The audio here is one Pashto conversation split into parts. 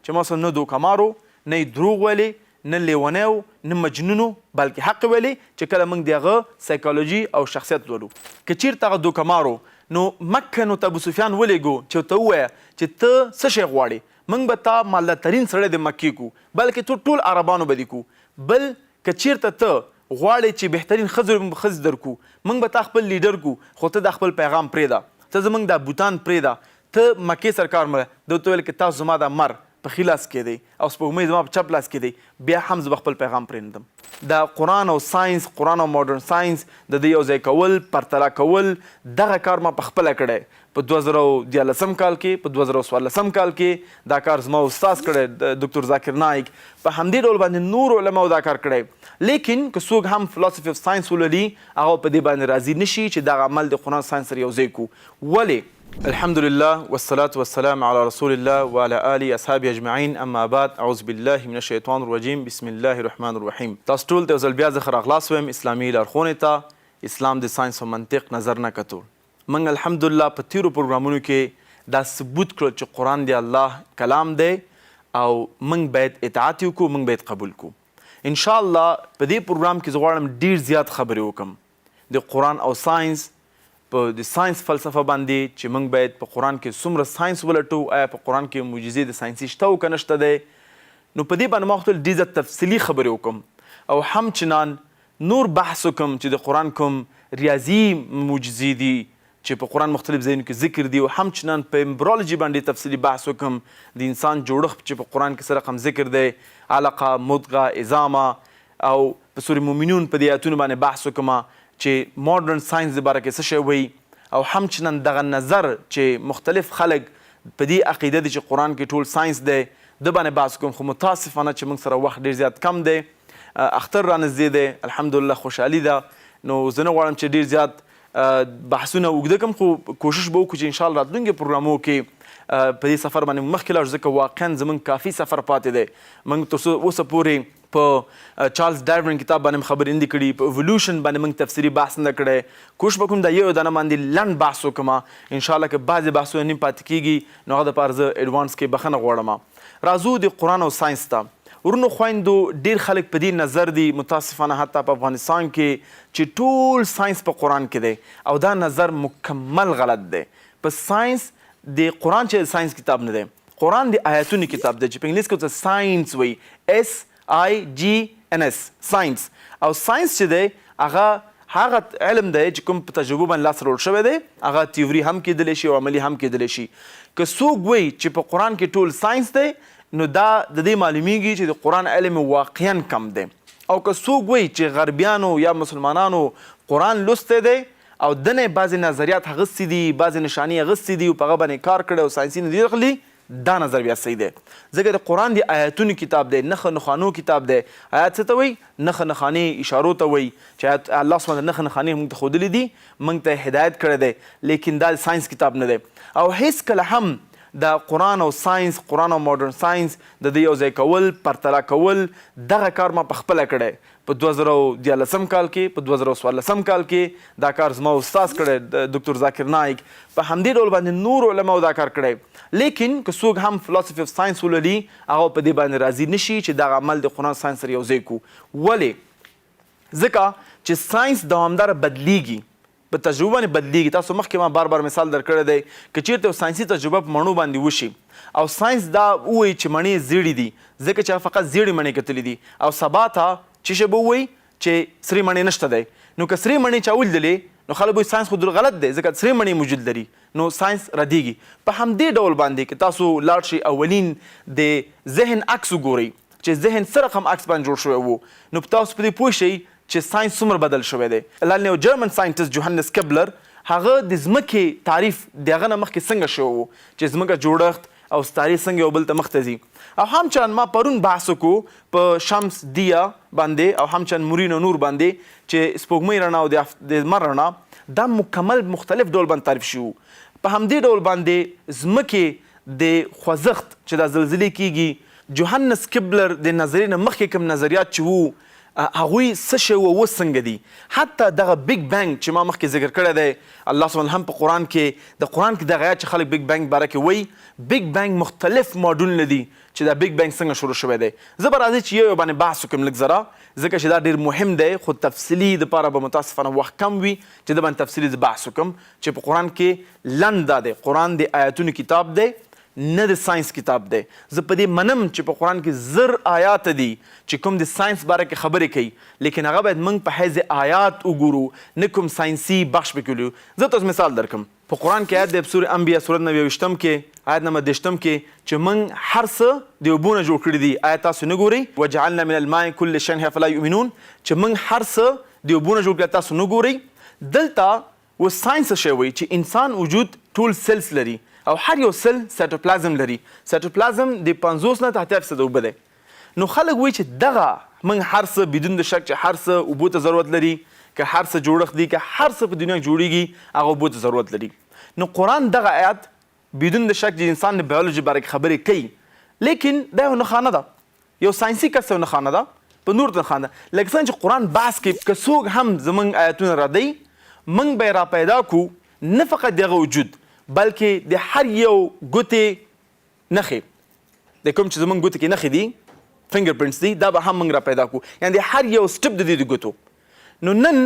چې مثلا نه دوکمارو، نه یې دروغ ویلي، نه لیونی و، نه مجنون و، بلکې حق ویلي چې کله موږ د هغه سایکالوجي او شخصیت لولو. که چېرته هغه دوکمارو نو مکه نو ته ابوسفیان ولېږو چې ورته ووایه چې ته څه شی غواړې، موږ به تا مالدارترین سړی د مکې کو، بلکې تو ټول عربانو به دې کو. بل که چېرته ته غواړې چې بهترین ښځې درکو، موږ به تا خپل لیډر کو، خو ته دا خپل پیغام پرېږده، ته زموږ دا بوتان پرېږده، ته مکې سرکار مړه. ده ورته ویل که تاسو زما دا مر په ښي لاس کې دی او سپوږمۍ زما په چپ لاس کې دی، بیا هم زه به خپل پیغام پرېږدم. دا قرآن او ساینس، قرآن او ماډرن ساینس د دې یو ځای کول، پرتله کول، دغه کار ما په خپله کړی. په 2014 کال کې، په 2014 کال کې دا کار زما استاد کړی ډاکټر ذاکر نایک. په همدې ډول باندې نور علماو دا کار کړی. لیکن که څوک هم فلسفي اف ساینس ولولي، هغه په دې باندې راضي نشي چې دغه عمل د قرآن ساینس سره یو ځای کړو. ولې؟ الحمدلله والصلاة والسلام على رسول الله وعلى آله اصحابه اجمعین. اما بعد، اعوذ بالله من الشیطان الرجیم، بسم الله الرحمن الرحیم. تاسو ټول ته یو ځل بیا زه ښه راغلاست وایم اسلامي لارښوونې ته، اسلام د ساینس او منطق نظر نه کتو. موږ الحمدلله په تیرو پروګرامونو کې دا ثبوت کړل چې قرآن د الله کلام دی او موږ باید اطاعت وکړو، موږ باید قبول کړو. انشاءالله په دې پروګرام کې زه غواړم ډېر زیات خبرې وکړم د قرآن او ساینس، په د ساینس فلسفه باندې چې موږ باید په قرآن کې څومره ساینس ولټو، آیا په قرآن کې معجزې د ساینسي شته او که نشته دی. نو په دې باندې ما غوښتل ډېر زیات تفصیلي خبرې وکړم او همچنان نور بحث وکړم چې د قرآن کوم ریاضي معجزې دي چې په قرآن مختلف ځایونو کې ذکر دي، او همچنان په امبرولوژي باندې تفصیلي بحث وکړم د انسان جوړښت چې په قرآن کې څه رقم ذکر دی، علقه، مضغه، عظامه، او په سورې مومنون په دې آیتونو باندې بحث وکړم چې ماډرن ساینس د باره کې څه شی وایي، او همچنان دغه نظر چې مختلف خلک په دې عقیده دي چې قرآن کې ټول ساینس دی، د باندې بحث کوم. خو متاسفانه چې موږ سره وخت ډېر زیات کم دی، اختر را نږدې دی، الحمدلله خوشحالي ده. نو زه نه غواړم چې ډېر زیات بحثونه اوږده کړم، خو کوشش به وکړو چې انشاءالله راتلونکي پروګرامونو کې په دې سفر باندې مخکې لاړو، ځکه واقعا زموږ کافي سفر پاتې دی. موږ تر څو اوسه پورې په چارلز ډارون کتاب باندې خبرې نه دي کړي، په ایولوشن باندې موږ تفصیلي بحث نه کړی. کوشش به کوم دا یو دانه باندې لنډ بحث وکړم. انشاءالله که بعضې بحثونه نیم پاتې کېږي نو هغه دپاره زه ایډوانس کې بخښنه غواړم. راځو د قرآن او ساینس ته. ورونو خویندو، ډېر خلک په دې نظر دي متاسفانه حتی په افغانستان کې چې ټول ساینس په قرآن کې دی، او دا نظر مکمل غلط دی. په ساینس د قرآن چې ساینس کتاب نه دی، قرآن د آیتونو کتاب دی چې په انګلیس کې ورته ساینس وایي، SIGNS، ساینس. او ساینس چې دی هغه علم دی چې کوم په تجربو باندې لاس راوړل شوی دی، هغه تیوري هم کېدلی شي او عملي هم کېدلی شي. که څوک وایي چې په قرآن کې ټول ساینس دی، نو دا د دې معلومیږي چې د قرآن علم واقعا کم دی. او که څوک وایي چې غربیانو یا مسلمانانو قرآن لوستی دی او دنه بعضې نظریات اخیستي دي، بعضې نشانې اخیستي دي او په هغه باندې کار کړی او ساینسي نتیجه اخلي، دا نظر بیا صحیح دی. ځکه د قرآن د آیتونو کتاب دی، نښه نښانو کتاب دی. آیات څه ته وایي؟ نښه نښانې اشارو ته وایي، چې الله سبحانه نښه نښانې موږ ته ښودلي دي، موږ ته هدایت کړی دی، لیکن دا ساینس کتاب نه دی. او هیڅ کله هم د قرآن او ساینس، قرآن او ماډرن ساینس د دې یو ځای کول، پرتله کول، دغه کار ما په خپله کړی. په 2014 کال کې، په 2014 کال کې دا کار زما استاد کړی ډاکټر ذاکر نایک. په همدې ډول باندې نور علماو دا کار کړی. لیکن که څوک هم فلسفي اف ساینس ولولي، هغه په دې باندې راضي نشي چې دغه عمل د قرآن ساینس سره یو ځای کړو. ولې؟ ځکه چې ساینس دوامداره بدلیږي، په تجربه باندې بدلیږي. تاسو مخکې ما بار بار مثال درکړی دی، که چېرته یو ساینسي تجربه په مڼو باندې وشي او ساینس دا ووایي چې مڼې زیړې دي، ځکه چې هغه فقط زیړې مڼې کتلې دي، او سبا ته چې شی به ووایي چې سرې مڼې نشته دی. نو که سرې مڼې چا ولیدلې نو خلک وایي ساینس خو غلط دی، ځکه سرې مڼې موجود لري، نو ساینس ردیږي. په همدې ډول باندې که تاسو لاړ شئ اولین د ذهن عکس وګورئ چې ذهن څه رقم عکس باندې جوړ شوی و، نو تاسو په دې پوه شئ چې ساینس څومره بدل شوی دی. لاندې یو جرمن ساینټسټ جوهانس کیپلر، هغه د ځمکې تعریف د هغه نه مخکې څنګه شوی و چې ځمکه جوړښت او ستارې څنګه یو بل ته مخته ځي. او همچنان ما پرون بحث وکړو په شمس دیا باندې او همچنان مورینو نور باندې چې سپوږمۍ رڼا او د لمر رڼا دا مکمل مختلف ډول باندې تعریف شوي. په همدې ډول باندې ځمکې د خوځښت چې دا زلزلې کیږي، جوهانس کیپلر د نظریې نه مخکې کوم نظریات چې وو هغوی څه شی و اوس څنګه دي. حتی دغه بیگ بینګ چې ما مخکې ذکر کړی دی الله سبحانه هم په قرآن کې دغه آیات چې خلک بیگ بینګ باره کې وایي بیگ بینګ مختلف ماډولونه دي چې دا بیگ بینګ څنګه شروع شوی دی. زه به راځي چې یو باندې بحث وکړم لږ ذره ځکه چې دا ډېر مهم دی خو تفصیلي دپاره به متاسفانه وخت کم وي چې د باندې تفصیلي بحث وکړم چې په قرآن کې لنډ دا دی قرآن د آیاتونو کتاب دی نه د ساينس کتاب دی. زه په دې منم چې په قرآن کې زر آیات دي چې کوم د ساينس باره کې خبرې کوي لیکن هغه باید موږ په حیث آیات وګورو نه کوم ساینسي بخش پکې ولو. زه تاسو مثال درکم په قرآن کې آیت د سورې انبیا سورت 29 کې آیت نمبر 10 کې چې موږ هر څه د اوبو نه جوړ کړي دي. آیت تاسو نه ګورئ وجعلنا من الماء كل شيء فلا يؤمنون چې موږ هر څه د اوبو نه جوړ کړي تاسو نه ګورئ. دلته و ساينس شی وایي چې انسان وجود ټول سیلز لري او هر یو سل سیټوپلازم لري. سیټوپلازم د 50 نه تحت 1% اوبه دی. نو خلک وایي چې دغه موږ هر څه بدون د شک چې هر څه اوبو ته ضرورت لري که هر څه جوړښت دي که هر څه په دنیا کې جوړیږي هغه اوبو ته ضرورت لري. نو قرآن دغه آیات بدون د شک د انسان د بیولوژي باره کې خبرې کوي لیکن دا یو نښانه ده یو ساینسي کس یو نښانه ده په نور نښانه ده. لکه څنګه چې قرآن بحث کوي که څوک هم زموږ آیاتونه ردوي موږ به یې را پیدا کړو نه فقط دغه وجود بلکې د هر یو ګوتې نښې د کوم چې زموږ ګوتې کې نښې دي فنګر پرنټس دي دا به هم موږ را پیدا کړو یعنې د هر یو سټپ د دې د ګوتو. نو نن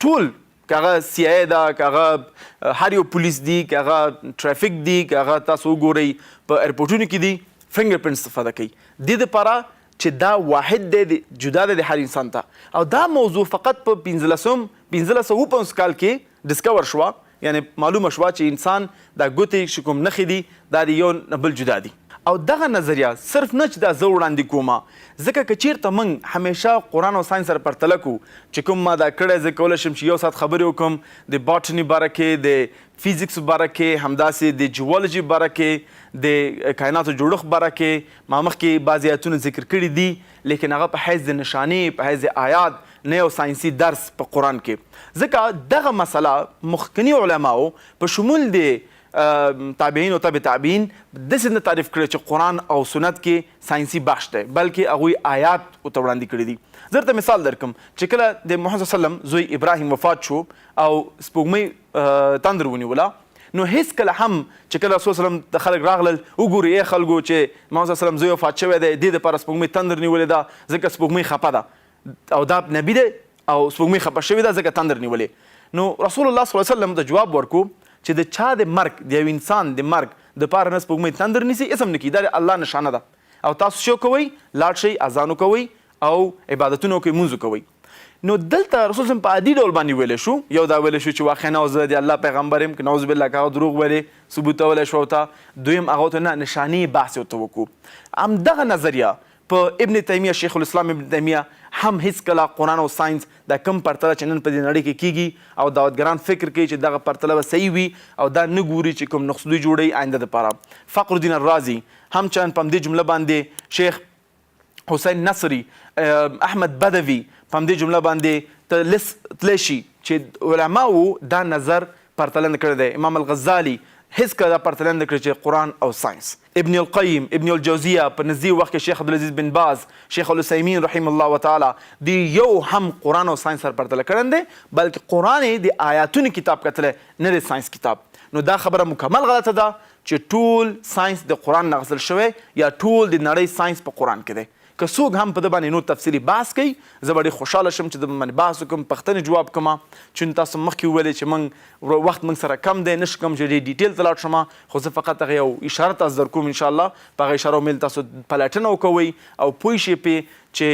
ټول که هغه سی آی ده که هغه هر یو پولیس دي که هغه ټرافیک دي که هغه تاسو وګورئ په ایرپورټونو کې دي فنګر پرنټ استفاده کوي دې دپاره چې دا واحد دی جدا دی د هر انسان ته. او دا موضوع فقط په 1550 کال کې ډسکور شوه یعنې معلومه شوه چې انسان دا ګوتې چې کوم نښې دي دا د یو نه بل جدا دي. او دغه نظریه صرف نه چې دا زه وړاندې کومه ځکه که چیرته موږ همیشه قرآن او ساینس سره پرتله کوو چې کوم ما دا کړی زه کولی شم چې یو ساعت خبرې وکړم د باټني باره کې د فیزیکس باره کې همداسې د جیولوژي باره کې د کائناتو جوړښت باره کې ما مخکې بعضې آیتونه ذکر کړي دي لیکن هغه په حیث د نشانې په حیث د آیات نه یو ساینسي درس په قرآن کې. ځکه دغه مسله مخکني علماو په شمول د تابعین او تبع تابعین داسې نه تعریف کړی چې قرآن او سنت کې ساینسي بخش دی بلکې هغوی آیات ورته وړاندې کړي دي. زه درته مثال درکړم چې کله د محمد صلی الله علیه وسلم زوی ابراهیم وفات شو او سپوږمۍ تندر ونیوله نو هیڅ کله هم چې کله رسول وسلم د خلک راغلل وګوري ای خلکو چې محمد صلی الله علیه وسلم زوی وفات شوی دی دې دپاره سپوږمۍ تندر نیولې ده ځکه سپوږمۍ خفه ده او دا نبي دی او سپوږمۍ خفه شوې ده ځکه تندر نیولې. نو رسول الله صلی الله علیه وسلم ته جواب ورکو چې د چا د مرګ د یو انسان د مرګ دپاره نه سپوږمۍ تندر نیسي اسم نه کي دا د الله نشانه ده او تاسو شو کوئ لاړ شئ اذان وکوئ او عبادتونه وکوئ مونځ وکوئ. نو دلته رسول صلی په عادي ډول باندې ویلی شو یو دا ویلی شو چې واقعا زه د الله پیغمبر یم که نعوذ بالله که هغه دروغ ویلی ثبوتولی شو ورته دویم هغه ورته نه نشانې بحث ورته وکړو. همدغه نظریه په ابن تیمیه شیخ الاسلام ابن تیمیه هم هیڅکله قرآن او ساینس دا کم پرتله چې نن په دې نړۍ کې کیږي او دعوتګران فکر کوي چې دغه پرتله به صحیح وي او دا نه ګوري چې کوم نقصدوی جوړوي آینده دپاره. فخر الدین الرازي هم چند په همدې جمله باندې شیخ حسین نصري احمد بدوي په همدې جمله باندې تلی شي چې علماو دا نظر پرتله نه کړی دی. امام الغزالي هیڅکله دا پرتله نه کړی چې قرآن او ساینس. ابن القیم ابن الجوزیه په نږدې وخت کې شیخ عبدالعزیز بن باز شیخ العثیمین رحم الله تعالی دی یو هم قرآن او ساینس سره پرتله کړی دی بلکې قرآن یې د آیاتونو کتاب کتلی نه د ساینس کتاب. نو دا خبره مکمل غلطه ده چې ټول ساینس د قرآن نه اخیستل شوی یا ټول د نړۍ ساینس په قرآن کې دی. که څوک هم په ده باندې نور تفصیلي بحث کوي زه به ډېر خوشحاله شم چې د باندې بحث وکړم پوښتنې جواب کړم چې تاسو مخکې وویلې چې موږ وخت موږ سره کم دی نه شم کوم چې ډېر ډیټیل ته لاړ شم خو زه فقط هغه یو اشاره تاسو در کوم انشاءالله په هغه اشاره میل تاسو پلټنه وکوئ او پوه شئ پې چې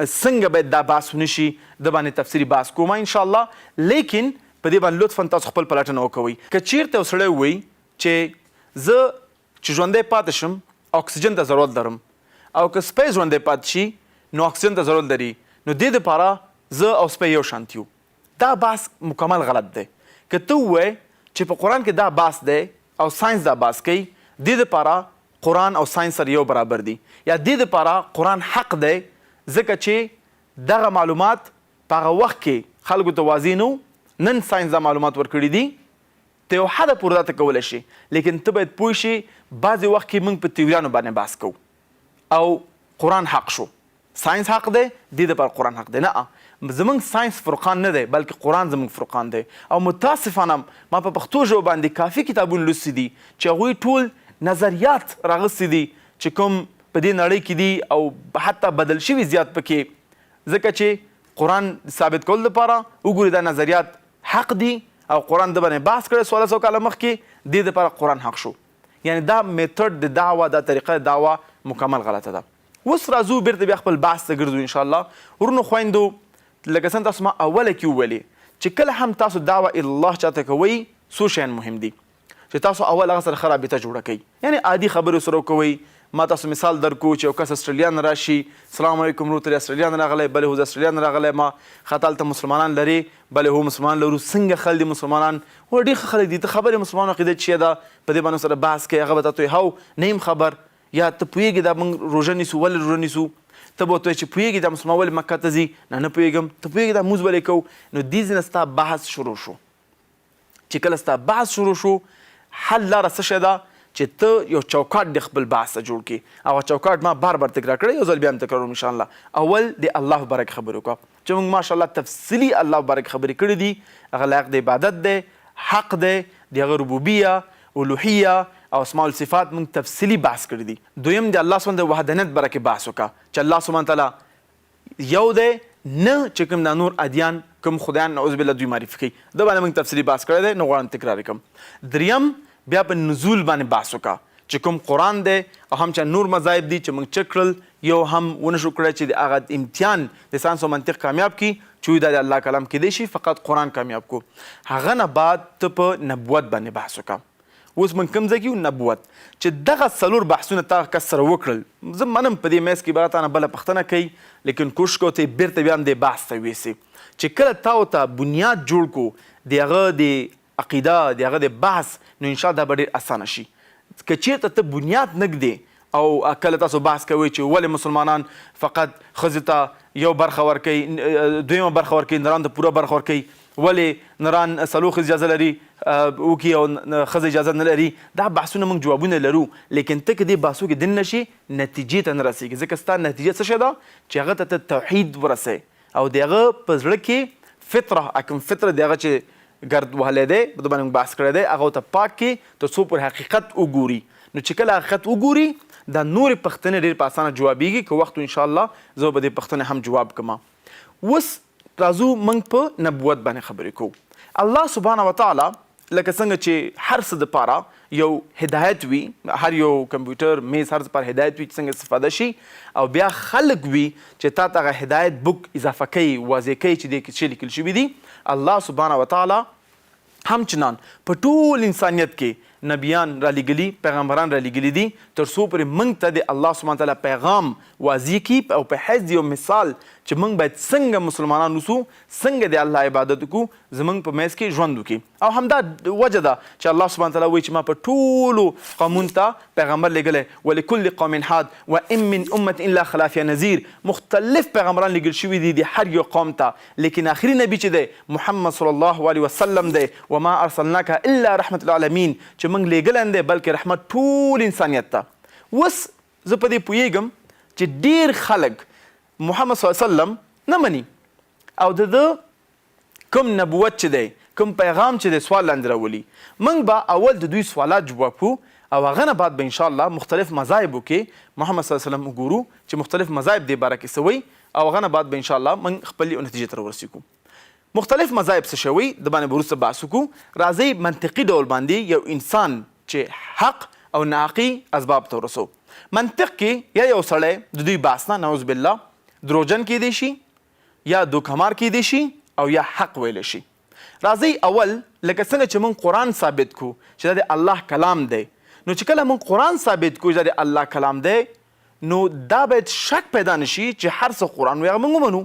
څنګه باید دا بحث ونه شي د باندې تفصیلي بحث کوم انشاءالله لیکن په دې باندې لطفا تاسو خپل پلټنه وکوئ. که چیرته یو سړی ووایي چې زه چې ژوندی پاتې شم اکسیجن ته ضرورت لرم او که سپی ژوندی پاتې شي نو اکسیجن ته ضرورت لري نو دې دپاره زه او سپی یو شانتي یو. دا بحث مکمل غلط دی. که ته ووایې چې په قرآن کې دا بحث دی او ساینس دا بحث کوي دې دپاره قرآن او ساینس سره یو برابر دي یا دې دپاره قرآن حق دی ځکه چې دغه معلومات په هغه وخت کې خلکو ته واضح نه نن ساینس دا معلومات ورکړي دي ته یو حده پورې دا ته کولی شي لیکن ته باید پوه شي بعضې وخت کې موږ په تیوریانو باندې بحث کوو او قرآن حق شو ساينس حق دی دې دپاره قرآن حق دی. نه زمونږ ساينس فرقان نه دی بلکې قرآن زمونږ فرقان دی. او متاسفانه ما په پښتو ژبه باندې کافي کتابونه لوستي دي چې هغوی ټول نظریات راغستي دي چې کوم په دې نړۍ کې دي او حتی بدل شوي زیات پکې، ځکه چې قرآن ثابت کولو لپاره وګوري دا نظریات حق دي او قرآن د باندې بحث کړی 1600 کاله مخکې، دې دپاره قرآن حق شو. یعنی دا میتود د دعوه دا طریقه د دعوه مکمل غلطه ده. اوس راځو بیرته بیا خپل بحث ته ګرځو انشاءالله. ورونو خویندو لکه څنګه تاسو ما اوله کې وویلې چې کله هم تاسو دعوه الله چاته کوئ څو شیان مهم دي چې تاسو اول هغه سره ښه رابطه جوړه کوئ. یعنی عادي خبرې سره کوئ. ما تاسو مثال درکو چې یو کس استرالیا نه راشي، سلام علیکم ورور ته استرالیا نه راغلی، بلې هو زه استرالیا نه راغلی، ما ښه هلته مسلمانان لري، بلې هو مسلمان لرو، څنګه خلک دي مسلمانان؟ هو ډېر ښه خلک دي. ته خبرې مسلمان عقیده چې ده په دې باندې سره بحث کوې، هغه به ته وایي هو نه یم خبر، یا ته پوهېږې دا موږ روژه نیسو، ولې روژه نیسو؟ ته به ورته وایې چې پوهېږې دا مسلمان ولې مکه ته ځي؟ نه پوهېږم. ته پوهېږې دا مونځ ولې کوو؟ نو دې ځینه ستا بحث شروع شو. چې کله ستا بحث شروع شو، حل لاره څه شی ده چې ته یو چوکاټ د خپل بحث ته جوړ کړي. هغه چوکاټ ما بار بار تکرار کړی، یو ځل بیا هم تکراروم انشاءالله. اول د الله بارک خبرې وکړه چې موږ ماشاءالله تفصیلي الله بارک خبرې کړي دي. هغه لایق د عبادت دی، حق دی، د هغه ربوبیه، الوهیه او اسماء الصفات موږ تفصیلي بحث کړي دي. دویم د الله سبحانه د وحدانیت بارکې بحث وکړه چې الله سبحانه تعالی یو دی، نه چې کوم دا نور ادیان کوم خدایان نعوذ بالله دوی معرفي کوي. دا باندې موږ تفصیلي بحث کړی دی، نه غواړم تکرار کړم. دریم بیا په نزول باندې بحث وکړه چې کوم قرآن دی او هم چې نور مذاهب دي چې موږ چک کړل، یو هم ونه شو کړی چې د هغه امتحان د ساینس او منطق کامیاب کړي چې دا د الله کلام کیدی شي، فقط قرآن کامیاب کو. هغه نه بعد ته په نبوت باندې بحث وکړه. اوس موږ کوم ځای کې نبوت چې دغه څلور بحثونه تا کس سره وکړل، زه منم په دې میز کې به تا نه بله پوښتنه کوي، لیکن کوشش کوو ته بیرته بیا هم دې بحث ته ویسې چې کله تا ورته بنیاد جوړ کو د هغه د عقیده، د هغه د بحث، نو انشاءالله دا به ډېر اسانه شي. که چېرته ته بنیاد نه ږدې او کله تاسو بحث کوئ چې ولې مسلمانان فقط ښځې ته یو برخه ورکوي، دویمه برخه ورکوي، نران ته پوره برخه ورکوي، ولې نران څلور ښځې اجازه لري وکړي او ښځه اجازه نه لري، دا بحثونه موږ جوابونه لرو. لیکن ته که دې بحثو کې دن نشي، نتیجې ته نه رسېږي، ځکه ستا نتیجه څه شی ده چې هغه ته توحید ورسې او د هغه په زړه کې فطره، کوم فطره د هغه چې ګرد وهلی دی، په دې باندې بحث کړی دی، هغه ته پاک کړي تر څو پر حقیقت وګوري. نو چې کله حقیقت وګوري، دا نورې پوښتنې ډېر په اسانه جوابیږي. که وخت انشاءالله زه به دې پوښتنې هم جواب کړم. اوس راځو موږ په نبوت باندې خبرې کوو. الله سبحانه وتعالی لکه څنګه چې هر څه دپاره یو هدایت وي، هر یو کمپیوټر میز هر څه پر هدایت وي چې څنګه استفاده شي، او بیا خلک وي چې تا ته هغه هدایت بک اضافه کوي، واضح کوي چې دې کې څه لیکل شوي دي. الله سبحانه وتعالی همچنان په ټول انسانیت کې نبیان را لېږلي، پیغمبران را لېږلي دي تر څو پورې موږ ته د الله سبحانه تعالی پیغام واضح کړي او په حیث یو مثال چې موږ باید څنګه مسلمانان اوسو، څنګه د الله عبادت وکړو، زموږ په منځ کې ژوند وکړي. او همدا وجه ده چې الله سبحانه تعالی وایي چې ما په ټولو قومونو ته پیغمبر لېږلی، ولکل قوم حاد وان من امة الا خلا فیها نذیر. مختلف پیغمبران لېږل شوي دي د هر یو قوم ته، لیکن آخري نبی چې دی محمد صلی الله علیه وسلم دی. وما ارسلناک الا رحمة للعالمین، چې موږ لېږلی دی بلکې رحمت ټول انسانیت ته. اوس زه په دې پوهېږم چې ډېر خلک محمد صلی الله علیه وسلم نه مني او د کوم نبوت چې دی، کوم پیغام چې دی سوال لاندې راولي. موږ به اول د دوی سوالات جواب کړو او هغه نه بعد به انشاءالله مختلف مذاهب کې محمد صلی الله علیه وسلم وګورو چې مختلف مذاهب دې باره کې څه وایي، او هغه نه بعد به انشاءالله موږ خپل نتیجې ته ورسېږو. مختلف مذاهب څه شوي د باندې به وروسته بحث وکړو. راځئ منطقي ډول باندې یو انسان چې حق او ناحقي اسباب ته ورسو. منطق کې یا یو سړی د دوی بحث نه نعوذ بالله دروغجن کیدی شي، یا دوکهمار کیدی شي، او یا حق ویلی شي. راځئ اول لکه څنګه چې موږ قرآن ثابت کړو چې دا د الله کلام دی، نو چې کله موږ قرآن ثابت کړو چې دا د الله کلام دی، نو دا باید شک پیدا نشي چې هر څه قرآن وي هغه موږ ومنو.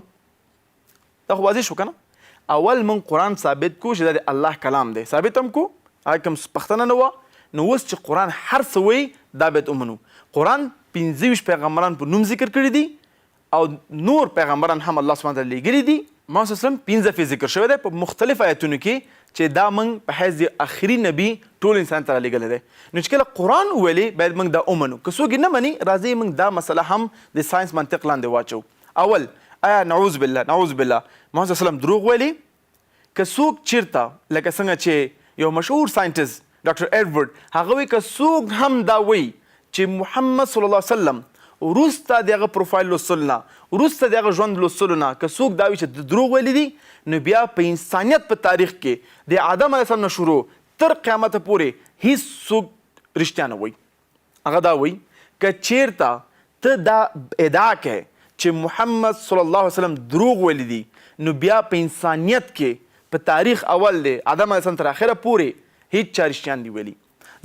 دا خو واضح شو که نه؟ اول موږ قرآن ثابت کړو چې دا د الله کلام دی، ثابت هم کړو، هغه کوم پوښتنه نه وه. نو اوس چې قرآن هر څه وایي دا باید ومنو. قرآن 25 پیغمبران په نوم ذکر کړي دي او نور پیغمبران هم الله سبحانه تعالی لېږلي دي. محمد صلی الله علیه وسلم 15 دفعې ذکر شوی دی په مختلف آیتونو کې چې دا موږ په حیث د آخري نبي ټول انسان ته رالیږلی دی. نو چې کله قرآن وویلې باید موږ دا ومنو. که څوک یې نه مني راځئ موږ دا مسله هم د ساینس منطق لاندې واچو. اول آیا نعوذ بالله محمد صلی الله علیه وسلم دروغ ویلي؟ که څوک چیرته لکه څنګه چې یو مشهور ساینټست ډاکټر ایډورډ هغه وایي که څوک هم دا وایي چې محمد صلی الله علیه وسلم وروسته د هغه پروفایل لوستلو نه وروسته د هغه ژوند لوستلو نه که څوک دا وایي چې دروغ ویلی دي نو بیا په انسانیت په تاریخ کې د آدم علیه السلام نه شروع تر قیامته پورې هیڅ څوک رښتیا نه وایي. هغه دا وایي که چیرته ته دا ادعا کوې چې محمد صلی الله علیه وسلم دروغ ویلی دي نو بیا په انسانیت کې په تاریخ اول دی آدم علیه السلام تر اخره پورې هیڅ چا رښتیا نه دي ویلي.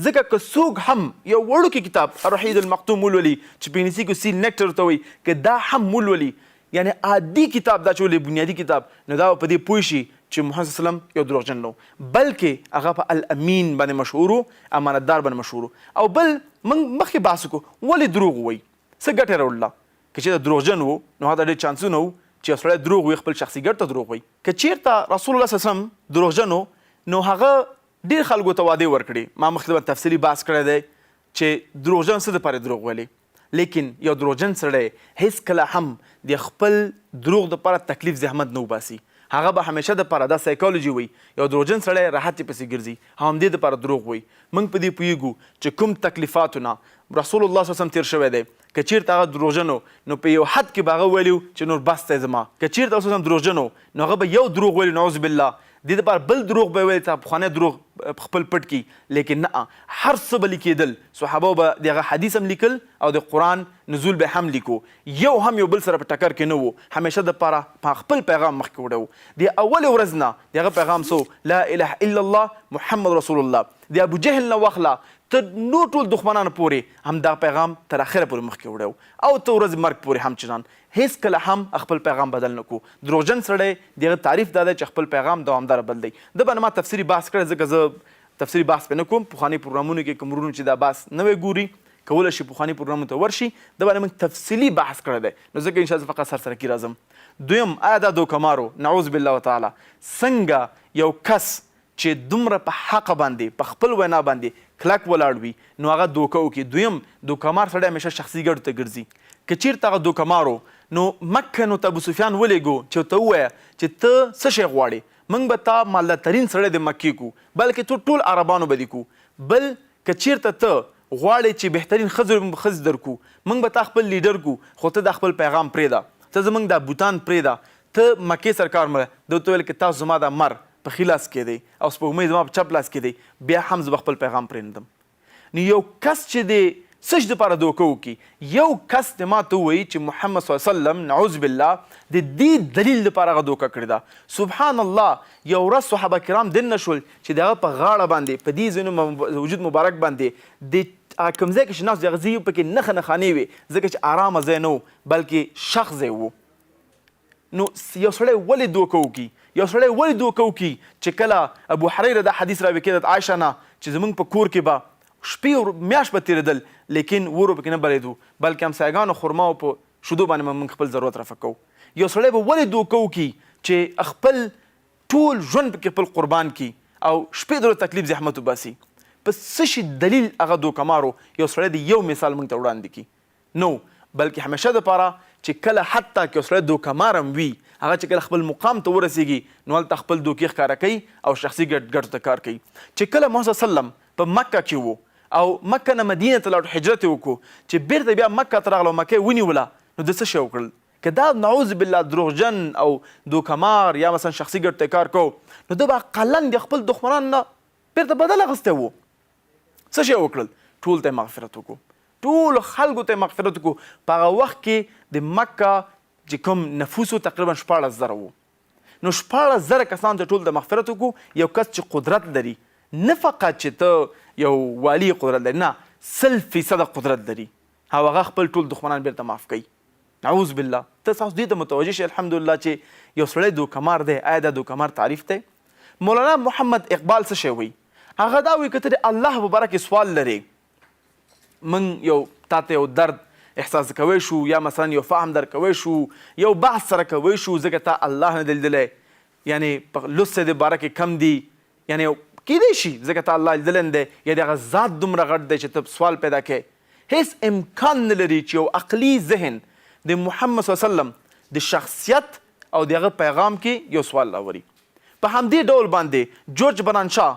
ځکه که څوک هم یو وړوکی کتاب الرحید المختوم ولولي چې په انګلیسي کې سیل نیکټر ته وایي که دا هم ولولي یعنی عادي کتاب دا چې ولي بنیادي کتاب نو دا په دې پوه شي چې محمد صلی الله علیه وسلم یو دروغجن نه بلکې هغه په الامین باندې مشهور و امانتدار باندې مشهور او بل موږ مخکې بحث وکړو ولې دروغ وایي څه ګټه راوړله که چېرته دروغجن و نو هغه ډېر چانسونه و چې یو سړی دروغ وایي خپل شخصي ګټ ته دروغ وایي. که چېرته رسول الله صلی الله علیه وسلم دروغجن و نو هغه ډېر خلکو ته وعدې ورکړي. ما مخکې تفصیلي بحث کړی دی چې دروغجن څه دپاره دروغ ویلي لیکن یو دروغجن سړی هیڅکله هم د خپل دروغ دپاره تکلیف زحمت نه وباسي. هغه به همیشه دپاره دا سایکالوجي وي یو دروغجن سړی راحت یې پسې ګرځي همدې دپاره دروغ وایي. موږ په دې پوهېږو چې کوم تکلیفاتو نه رسول الله صلی الله علیه وسلم تیر شوی دی که چیرته هغه دروغجن نو په یو حد کې به هغه ویلي چې نور بس دی زما. که چیرته رسول الله دروغجن نو هغه به یو دروغ ویلي نعوذ بالله دې دپاره بل دروغ به ویل ته پخوانی دروغ خپل پټ کړي لیکن نه هر څه به لیکېدل. صحابه به د هغه حدیث هم لیکل او د قرآن نزول به هم لیکو یو هم یو بل سره په ټکر کې نه و همیشه دپاره په خپل پیغام مخکې وړی و. د اولې ورځ نه د هغه پیغام سو لا اله الا الله محمد رسول الله. د ابو جهل نه واخله تر نور ټول دښمنانو پورې هم دا پیغام تر اخره پورې مخکې وړی او تر ورځې مرګ پورې هم چنان هیڅکله هم خپل پیغام بدل نه کړو. دروغجن سړی د هغه تعریف دا دی چې خپل پیغام دوامداره بل دی. د باندې ما تفصیلي بحث کړی ځکه زه تفصیلي بحث پرې نه کوم. پخواني پروګرامونو کې کوم ورونو چې دا بحث نوی ګوري کولی شي پخواني پروګرامونو ته ورشي د باندې موږ تفصیلي بحث کړی دی نو ځکه انشاءالله فقط سرسره کې راځم. دویم آیا دا دوکمارو نعوذ بالله تعالی څنګه یو کس چې دومره په حق باندې په خپل وینا باندې کلک ولاړ وي نو هغه دوکه وکړي. دویم دوکمار سړی همیشه شخصي ګټو ته ګرځي. که چیرته هغه دوکمارو نو مکه نو ته ابو سفیان ولېږو چې ورته ووایه چې ته څه شی غواړې موږ به تا مالدارترین سړی د مکې کړو بلکې تو ټول عربانو به دې کړو. بل که چیرته ته غواړې چې بهترین ښځې درکړو موږ به تا خپل لیډر کړو خو ته دا خپل پیغام پرېږده ته زموږ دا بوتان پرېږده ته مکې سرکار مړه ده ورته ویل که تاسو زما دا مر په ښي لاس کې دی او سپوږمۍ زما په چپ لاس کې دی بیا هم زه به خپل پیغام پرېږدم. نو یو کس چې دی څه شي دپاره دوکه وکړي یو کس د ما ته ووایي چې محمد صلی الله علیه وسلم نعوذ بالله د دې دلیل دپاره هغه دوکه کړې ده. سبحان الله یو ورځ صحابه کرام دن نه شول چې د هغه په غاړه باندې په دې ځینو وجود مبارک باندې د کوم ځای کې چې ناست د هغه ځای پکې نښه نښانې وې ځکه چې ارامه ځای نه و بلکې شخ ځای و. نو یو سړی ولې دوکه وکړي یو سړی ولې دوکه وکړي چې کله ابو حریره دا حدیث راوي کېده عایشه نه چې زموږ په کور کې به شپې میاشت به تېرېدل لیکن ورو پکې نه بلېدو بلکې همسایګانو خرماو په شیدو باندې به موږ خپل ضرورت رفع کوو. یو سړی به ولې دوکه وکړي چې خپل ټول ژوند پکې خپل قربان کړي او شپې د تکلیف زحمت وباسي په څه شي دلیل هغه دوکمارو یو سړی د یو مثال موږ ته وړاندې کړي نو بلکې همیشه دپاره چې کله حتی که یو سړی دوکمار هم وي هغه چې کله خپل مقام ته ورسیږي نو هلته خپل دوکې ښکاره کوي او شخصي ګټو ته کار کوي. چې کله محمد صلی الله علیه وسلم په مکه کې و او مکه نه مدینه ته لاړو هجرت یې وکړو چې بیرته بیا مکه ته راغله او مکه یې ونیوله نو د څه شی وکړل که دا نعوذ بالله دروغجن او دوکمار یا مثلا شخصي ګټو ته کار کوو نو ده به اقلا د خپل دښمنانو نه بیرته بدل اخیستی و. څه شی وکړل ټول ته یې مغفرت وکړو ټولو خلکو ته یې مغفرت وکړو. په هغه وخت کې د مکه چې کوم نفوس تقریبا 14,000 و نو 14,000 کسانو ته ټول د مغفرت وکړو. یو کس چې قدرت لري نه فقط چې ته یو والی قدرت لري نه 100% قدرت لري او هغه خپل ټول دښمنان بیرته معاف کوي. نعوذ بالله ته تاسو دې ته متوجه شئ الحمدلله چې یو سړی دوکمار دی آیا دا دوکمار تعریف دی. مولانا محمد اقبال څه شی وایي هغه دا وایي که ته د الله په باره کې سوال لرې موږ یو تا ته یو درد احساس کوی شو یا مثلا یو فهم در کوی شو یو بحث سره کوی شو ځکه تا الله نه لیدلی یعنی په لوست د باره کې کم دی یعنی کیدای شي ځکه ته الله لیدلی دی یا د هغه ذات دومره غټ دی چې ته سوال پیدا کوې هیڅ امکان نه لري چې یو عقلي ذهن د محمد صلی الله علیه وسلم د شخصیت او دغه پیغام کې یو سوال راوړي. په همدې ډول باندې جورج برنارد شا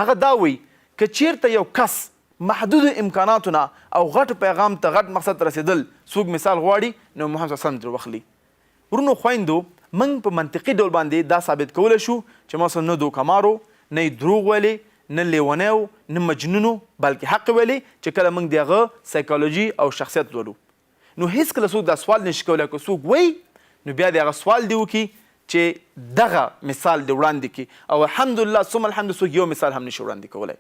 هغه دا وایي که چیرته یو کس محدود امکاناتو نه او غټ پیغام ته غټ مقصد ته رسېدل څوک مثال غواړي نو محمد صلی الله علیه وسلم ترې واخلي. ورونو خویندو موږ په منطقي ډول باندې دا ثابت کولی شو چې مثلا نه دوکمارو نه دروغ ویلي نه لیونی و نه مجنون و بلکې حق ویلي چې کله موږ د هغه سایکالوژي او شخصیت لولو. نو هېڅکله څوک دا سوال نشي کولی که څوک وایي نو بیا د هغه سوال دی وکړي چې دغه مثال دې وړاندې کړي او الحمدلله ثم الحمد څوک یو مثال هم نشي وړاندې کولی.